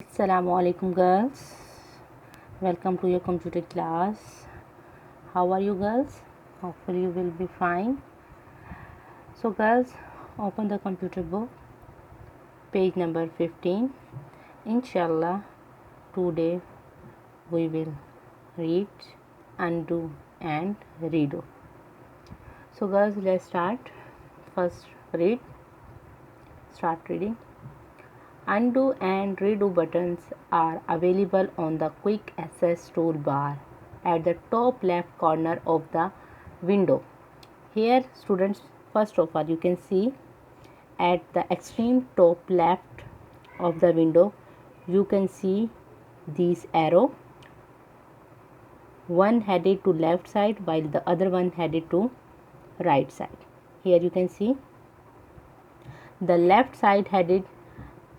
Assalamu alaikum girls, welcome to your computer class. How are you girls? Hopefully you will be fine. So girls, open the computer book, page number 15. Inshallah, today we will read, undo and redo. So girls, let's start. First start reading. Undo and redo buttons are available on the quick access toolbar at the top left corner of the window. Here students, first of all you can see at the extreme top left of the window you can see these arrow, one headed to left side while the other one headed to right side. Here you can see the left side headed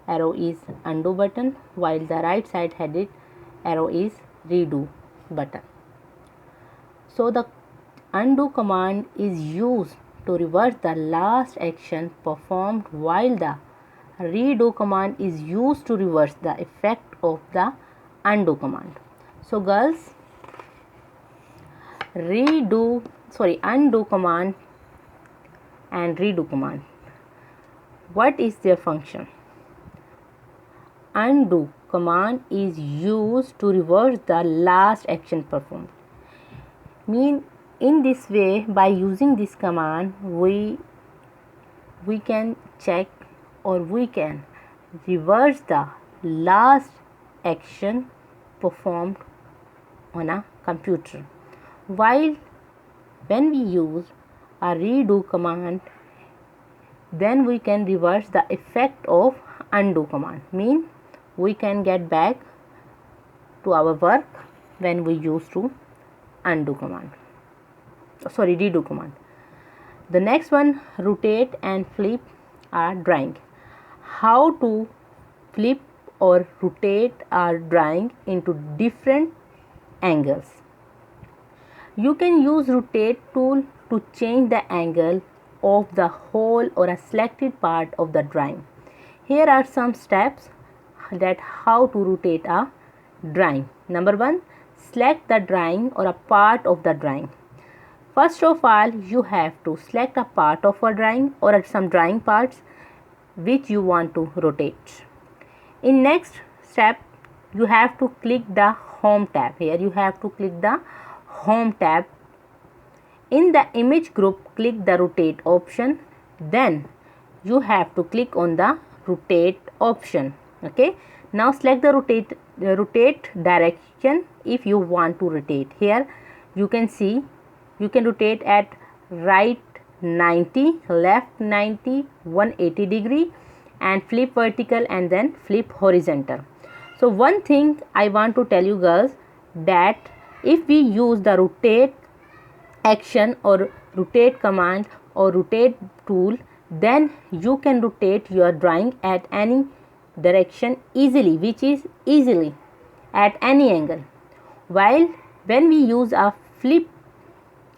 arrow is undo button while the right side headed arrow is redo button. So the undo command is used to reverse the last action performed while the redo command is used to reverse the effect of the undo command. So girls, undo command and redo command, what is their function? Undo command is used to reverse the last action performed. In this way, by using this command we can check or we can reverse the last action performed on a computer, while when we use a redo command then we can reverse the effect of undo command. We can get back to our work when we use to redo command. The next one, rotate and flip a drawing. How to flip or rotate a drawing into different angles. You can use rotate tool to change the angle of the whole or a selected part of the drawing. Here are some steps that how to rotate a drawing. Number 1, select the drawing or a part of the drawing. First of all, you have to select a part of a drawing or some drawing parts which you want to rotate. In next step, you have to click the home tab. Here you have to click the home tab. In the image group, click the rotate option. Then you have to click on the rotate option. Okay, now select the rotate direction if you want to rotate. Here you can see you can rotate at right 90, left 90, 180 degree and flip vertical and then flip horizontal. So one thing I want to tell you girls, that if we use the rotate action or rotate command or rotate tool, then you can rotate your drawing at any direction easily, which is easily at any angle. While when we use a flip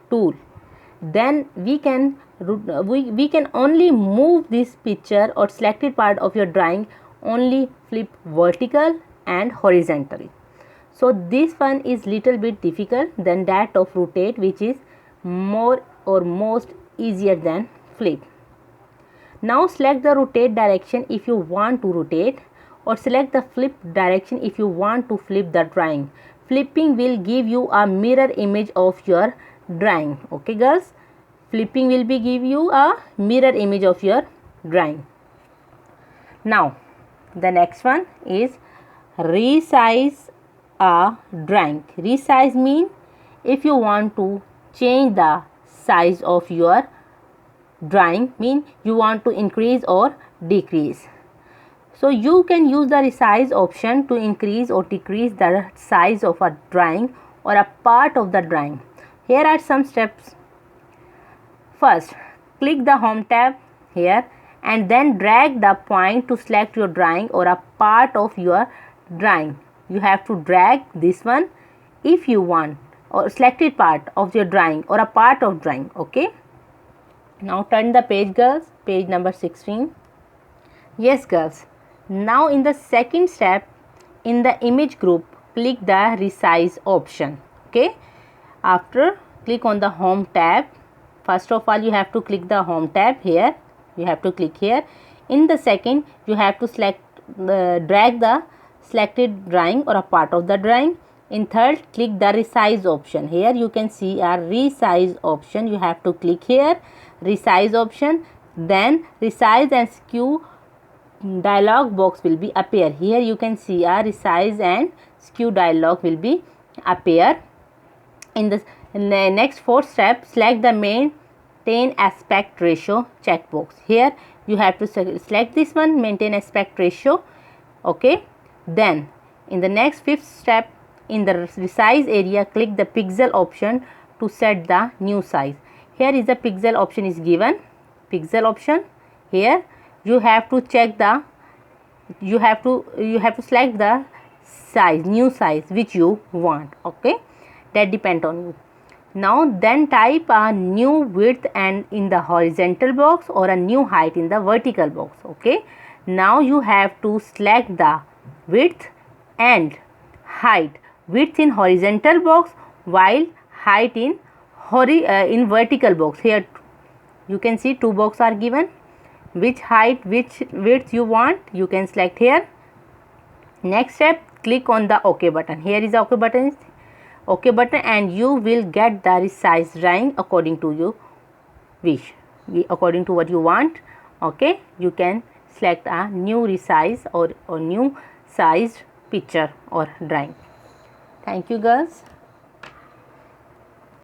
tool, then we can only move this picture or selected part of your drawing only flip vertical and horizontally. So this one is little bit difficult than that of rotate, which is more or most easier than flip. Now select the rotate direction if you want to rotate, or select the flip direction if you want to flip the drawing. Flipping will give you a mirror image of your drawing. Okay girls, flipping will give you a mirror image of your drawing. Now the next one is resize a drawing. Resize means if you want to change the size of your drawing, you want to increase or decrease. So you can use the resize option to increase or decrease the size of a drawing or a part of the drawing. Here are some steps. First, click the home tab here and then drag the point to select your drawing or a part of your drawing. You have to drag this one if you want, or selected part of your drawing or a part of drawing. Okay, now turn the page girls, page number 16. Yes girls, now in the second step in the image group, click the resize option. Okay, after click on the home tab. First of all, you have to click the home tab here. You have to click here. In the second, you have to drag the selected drawing or a part of the drawing. In third, click the resize option. Here you can see a resize option. You have to click here, resize option. Then resize and skew dialog box will be appear. Here you can see a resize and skew dialog will be appear. In the next fourth step, select the maintain aspect ratio checkbox. Here you have to select this one, maintain aspect ratio. Okay, then in the next fifth step, in the resize area, click the pixel option to set the new size. Here is the pixel option is given, pixel option. Here you have to check the you have to select the size, new size which you want. Okay, that depend on you. Now then type a new width and in the horizontal box or a new height in the vertical box. Okay, now you have to select the width and height. Width in horizontal box while height in vertical box. Here you can see two boxes are given. Which height, which width you want, you can select here. Next step, click on the OK button. Here is the OK button, and you will get the resize drawing according to your wish, according to what you want. Okay, you can select a new resize or new sized picture or drawing. Thank you, girls.